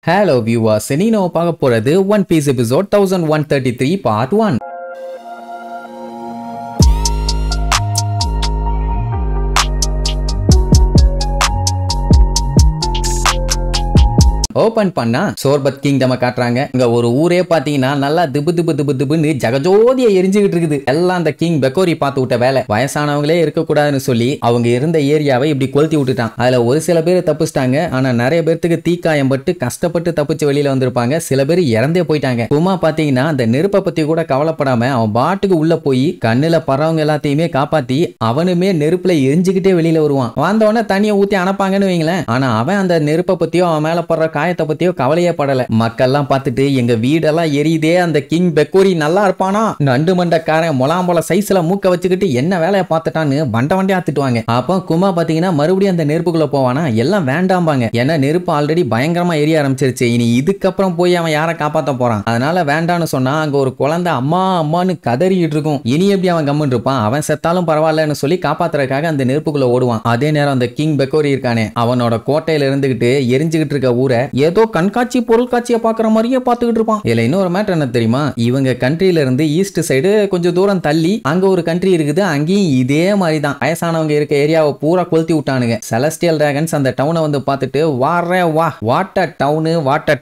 Hello viewers, நீங்க பார்க்க போறது One Piece episode 1133 part 1. Open பண்ணா சோர்பத் கிங்டம் காட்டுறாங்க. இங்க ஒரு ஊரே பாத்தீங்கன்னா நல்லா திபு திபு திபு திபுன்னு ஜகஜோதியா எரிஞ்சுக்கிட்டு இருக்குது. எல்லாம் அந்த கிங் பெக்கோரி பார்த்து விட்ட வேலை. வயசானவங்களே இருக்க கூடாதுன்னு சொல்லி அவங்க இருந்த ஏரியாவை இப்படி கொளுத்தி விட்டுட்டான். அதுல ஒரு சில பேர் தப்பிச்சிட்டாங்க. ஆனா நிறைய பேருக்கு தீக்காயம் பட்டு கஷ்டப்பட்டு தப்பிச்சு வெளியில வந்திருப்பாங்க. சில பேர் இறந்தே போயிட்டாங்க. குமா பாத்தீங்கன்னா அந்த நெருப்பை பத்தி கூட கவலைப்படாம அவன் பாட்டுக்கு உள்ள போய் கண்ணுல பறவங்க எல்லாத்தையுமே காப்பாத்தி அவனுமே நெருப்புல எரிஞ்சுக்கிட்டே வெளியில வருவான். வந்தவொடனே தண்ணியை ஊத்தி அனுப்பாங்கன்னு வைங்களேன். ஆனா அவன் அந்த நெருப்பை பத்தியோ அவன் மேல படுற காயத்தை பத்தியோ கவலையே படல. மக்கள்லாம் பார்த்துட்டு எங்க வீடெல்லாம் எரியுதே, அந்த கிங் பெக்கோரி நல்லா இருப்பானா, நண்டு மண்டக்காரன் மொலாம்பொல சைஸ்ல மூக்க வச்சுக்கிட்டு என்ன வேலையை பார்த்துட்டான்னு வண்டையா திட்டுவாங்க. அப்போ குமா பாத்தீங்கன்னா மறுபடியும் அந்த நெருப்புக்குள்ள போவானா, எல்லாம் வேண்டாம்பாங்க. ஏன்னா நெருப்பு ஆல்ரெடி பயங்கரமா எரிய ஆரம்பிச்சிருச்சு. இனி இதுக்கப்புறம் போய் அவன் யாரை காப்பாத்த போறான், அதனால வேண்டான்னு சொன்னா அங்க ஒரு குழந்தை அம்மா அம்மான்னு கதறிட்டு இருக்கும். இனி எப்படி அவன் கம்முன்னு இருப்பான், அவன் செத்தாலும் பரவாயில்லன்னு சொல்லி காப்பாத்துறதுக்காக அந்த நெருப்புக்குள்ள ஓடுவான். அதே நேரம் அந்த கிங் பெக்கோரி இருக்கானே, அவனோட கோட்டையில இருந்துகிட்டு எரிஞ்சுகிட்டு இருக்க ஊரை ஏதோ கண்காட்சி பொருள் காட்சியை பாக்குற மாதிரியே பாத்துக்கிட்டு இருப்பான். இதுல இன்னொரு மேட்டர் என்ன தெரியுமா, இவங்க கண்ட்ரியில இருந்து ஈஸ்ட் சைடு கொஞ்சம் தூரம் தள்ளி அங்க ஒரு கண்ட்ரி இருக்குது. அங்கேயும் இதே மாதிரி தான் வயசானவங்க இருக்க ஏரியாவை பூரா கொளுத்தி விட்டானுங்க. செலஸ்டியல் டிராகன்ஸ் அந்த டவுனை வந்து பார்த்துட்டு வாட்டர்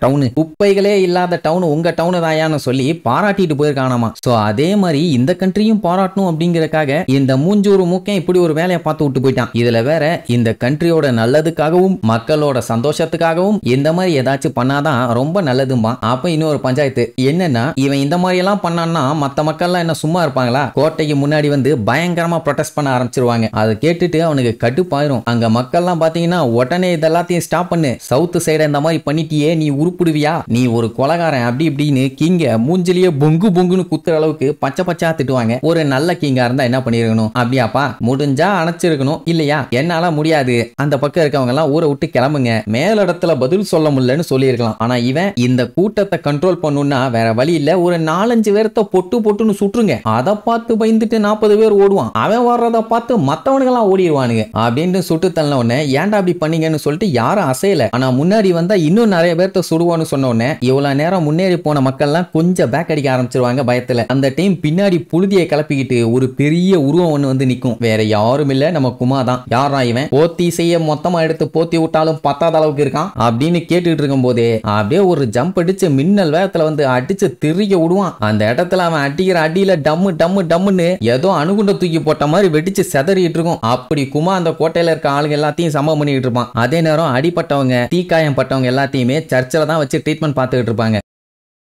டவுனு குப்பைகளே இல்லாத டவுன் உங்க டவுனு தாயான்னு சொல்லி பாராட்டிட்டு போயிருக்கானாமா. சோ அதே மாதிரி இந்த கண்ட்ரியும் பாராட்டணும் அப்படிங்கறக்காக இந்த மூஞ்சூறு மூக்கன் இப்படி ஒரு வேலையை பார்த்து விட்டு போயிட்டான். இதுல வேற இந்த கண்ட்ரியோட நல்லதுக்காகவும் மக்களோட சந்தோஷத்துக்காகவும் இந்த மாதிரி ஏதாச்சும் பண்ணாதான் ரொம்ப நல்லதும்பா. அப்ப இன்னொரு பஞ்சாயத்து என்னன்னா, இவன் இந்த மாதிரி எல்லாம் பண்ணான்னா மத்த மக்கள்லாம் என்ன சும்மா இருப்பாங்களா, கோட்டைக்கு முன்னாடி வந்து பயங்கரமா ப்ரொடெஸ்ட் பண்ண ஆரம்பிச்சிருவாங்க. அதை கேட்டுட்டு அவனுக்கு கடுப்பாயிரும். அங்க மக்கள்லாம் பாத்தீங்கன்னா உடனே இதெல்லாத்தையும் ஸ்டாப் பண்ணு, சவுத் சைடு இந்த மாதிரி பண்ணிட்டியே நீ உருப்பிடுவியா, நீ ஒரு கொலகாரன் அப்படி இப்படின்னு கிங்க மூஞ்சிலேயே பொங்கு பொங்குன்னு குத்துற அளவுக்கு பச்சை பச்சா திட்டுவாங்க. ஒரு நல்ல கிங்கா இருந்தா என்ன பண்ணிருக்கணும், அப்படியாப்பா முடிஞ்சா அணைச்சிருக்கணும், இல்லையா என்னால முடியாது அந்த பக்கம் இருக்கவங்க எல்லாம் ஊரை விட்டு கிளம்புங்க, மேலிடத்துல பதில் சொல்ல முடியலன்னு சொல்லியிருக்கலாம். ஆனா இவன் இந்த கூட்டத்தை கண்ட்ரோல் பண்ணுனா வேற வழி இல்ல, ஒரு 4-5 பேர்த்த பொட்டுன்னு சுற்றுங்க, அதை பார்த்து பயந்துட்டு 40 பேர் ஓடுவான், அவன் வர்றத பார்த்து மத்தவனுங்க எல்லாம் ஓடிடுவானுங்க அப்படின்னு சுட்டு தள்ள உடனே ஏன்டா அப்படி பண்ணீங்கன்னு சொல்லிட்டு யாரும் அசையல. ஆனா முன்னாடி வந்தா இன்னும் நிறைய பேர்த்த சுடுவான்னு சொன்ன உடனே இவ்வளவு நேரம் முன்னேறி போன மக்கள் எல்லாம் கொஞ்சம் பேக் அடிக்க ஆரம்பிச்சிருவாங்க பயத்துல. அந்த டைம் பின்னாடி புழுதியை கிளப்பிக்கிட்டு ஒரு பெரிய உருவம் ஒண்ணு வந்து நிக்கும். வேற யாரும் இல்ல, நம்ம குமா தான். யாரா இவன், போத்தி செய்ய மொத்தமா எடுத்து போத்தி விட்டாலும் பத்தாத அளவுக்கு இருக்கான் அப்படின்னு கேட்டுட்டு இருக்கும் போதே அப்படியே ஒரு ஜம்ப் அடிச்சு மின்னல் வேகத்துல வந்து அடிச்சு திரிக்க விடுவான். அந்த இடத்துல அவன் அடிக்கிற அடியில டம்மு டம்மு டம்முன்னு ஏதோ அணுகுண்ட தூக்கி போட்ட மாதிரி வெடிச்சு செதறிட்டு இருக்கும். அப்படி குமா அந்த கோட்டையில இருக்க ஆளுங்க எல்லாத்தையும் சமம் பண்ணிட்டு இருப்பான். அதே நேரம் அடிப்பட்டவங்க தீக்காயம் பட்டவங்க எல்லாத்தையுமே சர்ச்சில் தான் வச்சு ட்ரீட்மெண்ட் பார்த்துக்கிட்டு இருப்பாங்க.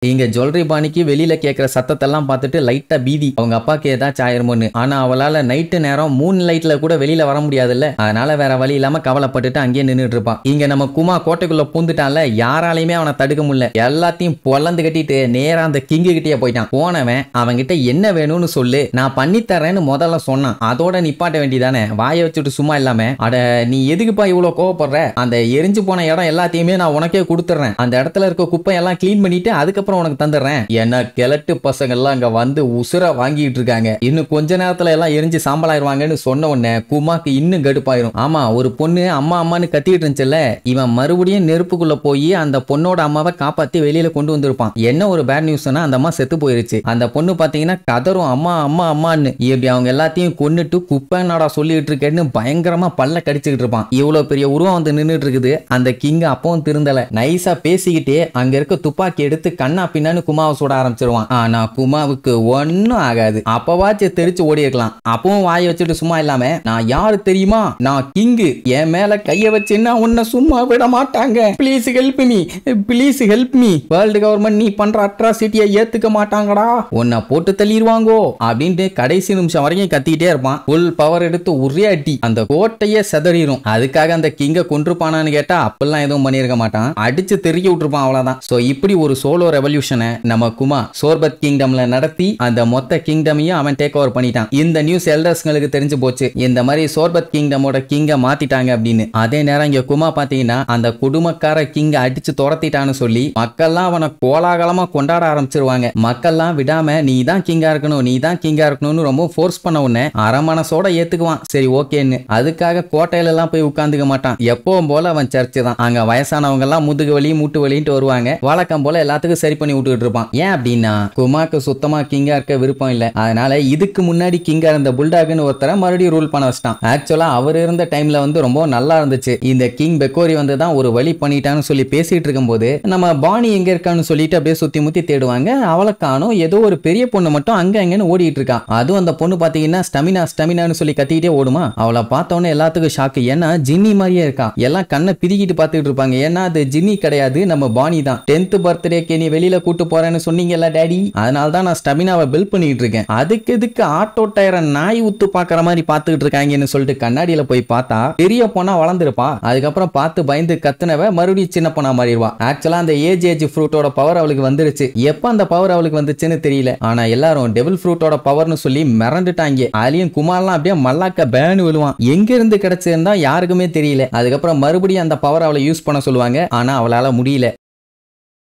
இங்க ஜுவல்லரி பாணிக்கு வெளியில கேட்கிற சத்தத்தெல்லாம் பார்த்துட்டு லைட்டா பீதி, அவங்க அப்பாக்கு ஏதாச்சும் ஆயிருமோன்னு. ஆனா அவளால நைட்டு நேரம் மூன் லைட்ல கூட வெளியில வர முடியாதுல்ல, அதனால வேற வழி இல்லாம கவலைப்பட்டுட்டு அங்கேயே நின்றுட்டு இருப்பான். இங்க நம்ம குமா கோட்டைக்குள்ள பூந்துட்டான்ல, யாராலையுமே அவனை தடுக்க முடியல. எல்லாத்தையும் பொலந்து கட்டிட்டு நேரா அந்த கிங்கு கிட்டே போயிட்டான். போனவன் அவன்கிட்ட என்ன வேணும்னு சொல்லு, நான் பண்ணி தரேன்னு முதல்ல சொன்னான். அதோட நிப்பாட்ட வேண்டியதானே, வாயை வச்சுட்டு சும்மா இல்லாம, அட நீ எதுக்குப்பா இவ்வளவு கோவப்படுற, அந்த எரிஞ்சு போன இடம் எல்லாத்தையுமே நான் உனக்கே கொடுத்துறேன், அந்த இடத்துல இருக்க குப்பை எல்லாம் கிளீன் பண்ணிட்டு அதுக்கப்புறம் உனக்கு தந்துடுறேன். ஏன்னா கிழட்டு பசங்க எல்லாம் அங்க வந்து உசுர வாங்கிட்டு இருக்காங்க, இன்னும் கொஞ்ச நேரத்துல எல்லாம் எரிஞ்சு சாம்பலாயிருவாங்கன்னு சொன்ன உடனே குமாக்கு இன்னும் கடுப்பாயிரும். ஆமா, ஒரு பொண்ணு அம்மா அம்மான்னு கத்திட்டு இருந்துச்சுல்ல, இவன் மறுபடியும் நெருப்புக்குள்ள போய் அந்த பொண்ணோட அம்மாவை காப்பாத்தி வெளியில கொண்டு வந்திருப்பான். என்ன ஒரு பேட் நியூஸ்னா, அந்த அம்மா செத்து போயிருச்சு. அந்த பொண்ணு பாத்தீங்கன்னா கதரும் அம்மா அம்மா அம்மான்னு. இப்படி அவங்க எல்லாத்தையும் கொன்னுட்டு குப்பை நாடா சொல்லிட்டு இருக்கேன்னு பயங்கரமா பல்ல கடிச்சுக்கிட்டு இருப்பான். இவ்வளவு பெரிய உருவம் வந்து நின்றுட்டு இருக்குது. அந்த கிங் அப்பவும் திருந்தல, நைஸா பேசிக்கிட்டே அங்க இருக்க துப்பாக்கி எடுத்து கண்ணா பின்னான்னு குமாவை சுட ஆரம்பிச்சிருவான். ஆனா குமாவுக்கு ஒன்னும் ஆகாது. அப்பவாச்சும் தெரிச்சு ஓடி இருக்கலாம். அப்பவும் வாயை வச்சுட்டு சும்மா இல்லாம, நான் யாரு தெரியுமா, நான் கிங்கு, என் மேல கைய வச்சுன்னா உன்னை சும்மா விட மாட்டாங்க, please help me, please help me, world government நீ பண்ற அட்ராசிட்டியை ஏத்துக்க மாட்டாங்கடா, உன்னை போட்டு தள்ளிடுவாங்கோ அப்படின்ட்டு கடைசி நிமிஷம் வரைக்கும் கத்திக்கிட்டே இருப்பான். ஃபுல் பவர் எடுத்து ஒரே அடி அந்த கோட்டையே செதறிடும். அதுக்காக அந்த கிங்க கொன்றுப்பானான்னு கேட்டா அப்பெல்லாம் எதுவும் பண்ணிருக்க மாட்டான், அடிச்சு தெறிக்க விட்டுருப்பான், அவ்வளவுதான். சோ இப்படி ஒரு சோலோ ரெவல்யூஷன் ரெவல்யூஷனை நம்ம குமா சோர்பத் கிங்டம்ல நடத்தி அந்த மொத்த கிங்டமையும் அவன் டேக் ஓவர் பண்ணிட்டான். இந்த நியூஸ் எல்டர்ஸ்களுக்கு தெரிஞ்சு போச்சு, இந்த மாதிரி சோர்பத் கிங்டமோட கிங்க மாத்திட்டாங்க அப்படின்னு. அதே நேரம் இங்க குமா பாத்தீங்கன்னா அந்த குடும்பக்கார கிங்க அடிச்சு துரத்திட்டான்னு சொல்லி மக்கள்லாம் அவனை கோலாகலமா கொண்டாட ஆரம்பிச்சிருவாங்க. மக்கள்லாம் விடாம நீ தான் கிங்கா இருக்கணும், நீ தான் கிங்கா இருக்கணும்னு ரொம்ப ஃபோர்ஸ் பண்ண உடனே அரமனசோட ஏத்துக்குவான். சரி ஓகேன்னு. அதுக்காக கோட்டையில எல்லாம் போய் உட்கார்ந்துக்க மாட்டான். எப்பவும் போல அவன் சர்ச்சு தான். அங்க வயசானவங்க எல்லாம் முதுகு வலி மூட்டு வலின்ட்டு வருவாங்க. வழக்கம் போல எல்லாத்துக்கும் சரி பண்ணி விட்டுட்டு இருப்பான். ஏன் அப்படின்னா குமாக்கு சுத்தமா கிங்கா இருக்க விருப்பம் இல்ல. அதனால இதுக்கு முன்னாடி கிங்கா இருந்த புல்டாக்னு ஒருத்தரை மறுபடியும் ரூல் பண்ண வச்சிட்டான். ஆக்சுவலா அவர் இருந்த டைம்ல வந்து ரொம்ப நல்லா இருந்துச்சு. இந்த கிங் பெக்கோரி வந்து தான் ஒரு வழி பண்ணிட்டான்னு சொல்லி பேசிட்டு இருக்கும்போது நம்ம பாணி எங்க இருக்கான்னு சொல்லிட்டு அப்படியே சுத்தி முத்தி தேடுவாங்க. அவளை காணோம். ஏதோ ஒரு பெரிய பொண்ணு மட்டும் அங்க அங்கன்னு ஓடிட்டு இருக்கா. அதுவும் அந்த பொண்ணு பாத்தீங்கன்னா ஸ்டமினா ஸ்டமினான்னு சொல்லி கத்திக்கிட்டே ஓடுமா. அவளை பார்த்தோன்னே எல்லாத்துக்கும் ஷாக்கு. ஏன்னா ஜின்னி மாதிரியே இருக்கா. எல்லாம் கண்ணை பிரிக்கிட்டு பார்த்துட்டு இருப்பாங்க. ஏன்னா அது ஜின்னி கிடையாது, நம்ம பாணி தான். 10th பர்த்டேக்கு நீ வெளியில கூட்டு போறேன்னு சொன்னீங்கல்ல டாடி, அதனால தான் நான் ஸ்டமினாவை பில்ட் பண்ணிட்டு இருக்கேன். அதுக்கு எதுக்கு ஆட்டோ டயரை நாய் ஊத்து பாக்குற மாதிரி பார்த்துக்கிட்டு இருக்காங்கன்னு சொல்லிட்டு கண்ணாடியில போய் பார்த்தா பெரிய பொண்ணா வளர்ந்துருப்பா. அதுக்கப்புறம் பார்த்து பயந்து கத்துனவ மறுபடியும் சின்ன பொண்ணா மாறிடுவா. ஆக்சுவலா அந்த ஏஜ் ஃப்ரூட்டோட பவர் அவளுக்கு வந்துருச்சு. எப்ப அந்த பவர் அவளுக்கு வந்துச்சுன்னு தெரியல. ஆனா எல்லாரும் டெவில் ஃப்ரூட்டோட பவர்னு சொல்லி மிரண்டுட்டாங்க. அதுலயும் குமார்லாம் அப்படியே மல்லாக்க பேனு விழுவான். எங்க இருந்து கிடைச்சிருந்தா யாருக்குமே தெரியல. அதுக்கப்புறம் மறுபடியும் அந்த பவர் அவளை யூஸ் பண்ண சொல்லுவாங்க. ஆனா அவளால முடியல.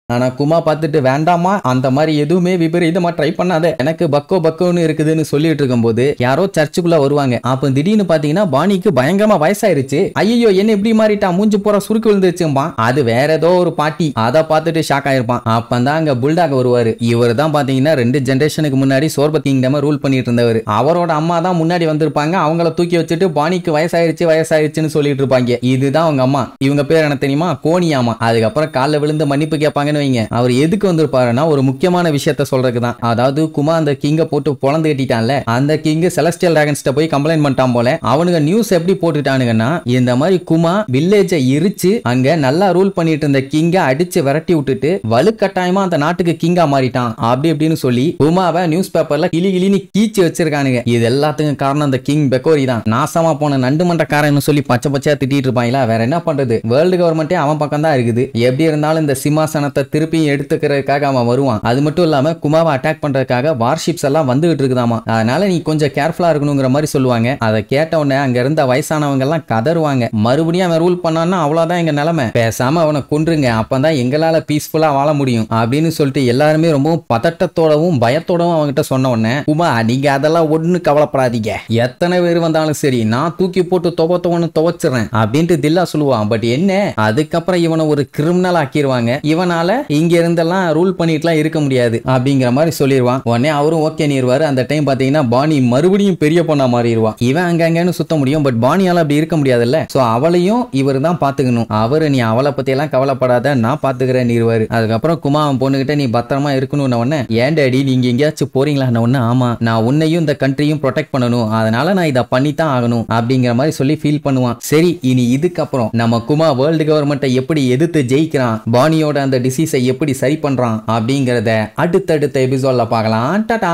ஆனா குமா பார்த்துட்டு வேண்டாமா அந்த மாதிரி எதுவுமே விபரீதமா ட்ரை பண்ணாத, எனக்கு பக்கோ பக்கோன்னு இருக்குதுன்னு சொல்லிட்டு இருக்கும்போது யாரோ சர்ச்சுக்குள்ள வருவாங்க. அப்ப திடீர்னு பாத்தீங்கன்னா பாணிக்கு பயங்கரமா வயசாயிருச்சு. ஐயோ என்ன இப்படி மாறிட்டா, மூஞ்சி போற சுருக்கு விழுந்துருச்சும்பா. அது வேற ஏதோ ஒரு பாட்டி. அதை பார்த்துட்டு ஷாக் ஆயிருப்பான். அப்பதான் அங்க புல்டாக் வருவாரு. இவர் தான் பாத்தீங்கன்னா 2 ஜெனரேஷனுக்கு முன்னாடி சோர்பத் கிங்டம் ரூல் பண்ணிட்டு இருந்தவர். அவரோட அம்மா தான் முன்னாடி வந்திருப்பாங்க. அவங்கள தூக்கி வச்சுட்டு பாணிக்கு வயசாயிருச்சுன்னு சொல்லிட்டு இருப்பாங்க. இதுதான் அவங்க அம்மா. இவங்க பேர் என்ன தெரியுமா? கோனியாமா. அதுக்கப்புறம் காலில் விழுந்து மன்னிப்பு கேட்பாங்க. அவர் எதுக்கு வந்திருப்பாருன்னா ஒரு முக்கியமான விஷயத்த சொல்றதுக்கு தான். அதாவது குமா அந்த கிங்க போட்டு பொளந்து கட்டிட்டான்ல, அந்த கிங் செலஸ்டியல் டிராகன்ஸ்ட போய் கம்ப்ளைண்ட் பண்ணிட்டான் போல. அவனுங்க நியூஸ் எப்படி போட்டுட்டானுங்கன்னா இந்த மாதிரி குமா வில்லேஜை எரிச்சு அங்க நல்லா ரூல் பண்ணிட்டு இருந்த கிங்க அடிச்சு விரட்டி விட்டுட்டு வலுக்கட்டாயமா அந்த நாட்டுக்கு கிங்கா மாறிட்டான் அப்படி இப்படின்னு சொல்லி குமாவை நியூஸ் பேப்பர்ல கிளிகிளின்னு கீச்சு வச்சிருக்கானுங்க. இது எல்லாத்துக்கும் காரணம் அந்த கிங் பெக்கோரி தான். நாசமா போன நண்டு மண்டக்காரன்னு சொல்லி பச்சை பச்சையா திட்டிட்டு இருப்பாங்களா. வேற என்ன பண்றது, வேர்ல்டு கவர்மெண்டே அவன் பக்கம் தான் இருக்குது. எப்படி இருந்தாலும் இந்த சிம்மாசனத்தை திருப்பி எடுத்துக்கிறதுக்காக அவன் வருவான். அது மட்டும் இல்லாம குமாவை அட்டாக் பண்றதுக்காக வார்ஷிப்ஸ் எல்லாம் வந்துகிட்டு இருக்குதாமா. அதனால நீ கொஞ்சம் கேர்ஃபுல்லா இருக்கணுங்கிற மாதிரி சொல்லுவாங்க. அதை கேட்ட உடனே அங்க இருந்த வயசானவங்க எல்லாம் கதறுவாங்க. மறுபடியும் அவன் ரூல் பண்ணான்னா அவ்வளவுதான் எங்க நிலைமை, பேசாம அவனை கொன்றுங்க, அப்பதான் எங்களால பீஸ்ஃபுல்லா வாழ முடியும் அப்படின்னு சொல்லிட்டு எல்லாருமே ரொம்ப பதட்டத்தோடவும் பயத்தோடவும் அவங்ககிட்ட சொன்ன உடனே குமா நீங்க அதெல்லாம் ஒண்ணு கவலைப்படாதீங்க, எத்தனை பேர் வந்தாலும் சரி நான் தூக்கி போட்டு துவத்தவனு துவச்சிடறேன் அப்படின்ட்டு தில்லா சொல்லுவான். பட் என்ன, அதுக்கப்புறம் இவனை ஒரு கிரிமினல் ஆக்கிடுவாங்க. இவனால இங்க இருந்தெல்லாம் ரூல் பண்ணிட்டுலாம் இருக்க முடியாது அப்படிங்கிற மாதிரி சொல்லிடுவான். உடனே அவரும் ஓகே நீர்வாரு. அந்த டைம் பாத்தீங்கன்னா பாணி மறுபடியும் பெரிய பொண்ணா மாறிடுவான். இவன் அங்கன்னு சுத்த முடியும், பட் பாணியால அப்படி இருக்க முடியாதுல்ல. சோ அவளையும் இவர் தான் பாத்துக்கணும். அவரு நீ அவளை பத்தி எல்லாம் கவலைப்படாத, நான் பாத்துக்கிறேன் நீர்வாரு. அதுக்கப்புறம் குமா அவன் பொண்ணுகிட்ட நீ பத்திரமா இருக்கணும்னு உடனே ஏன் டாடி நீங்க எங்கேயாச்சும் போறீங்களா? ஒண்ணு ஆமா நான் உன்னையும் இந்த கண்ட்ரியும் ப்ரொடெக்ட் பண்ணணும், அதனால நான் இதை பண்ணித்தான் ஆகணும் அப்படிங்கிற மாதிரி சொல்லி ஃபீல் பண்ணுவான். சரி இனி இதுக்கப்புறம் நம்ம குமா வேர்ல்டு கவர்மெண்ட்டை எப்படி எதிர்த்து ஜெயிக்கிறான், பாணியோட அந்த டிசீஸை எப்படி சரி பண்றான் அப்படிங்கறத அடுத்தடுத்த எபிசோட்ல பார்க்கலாம். டாடா.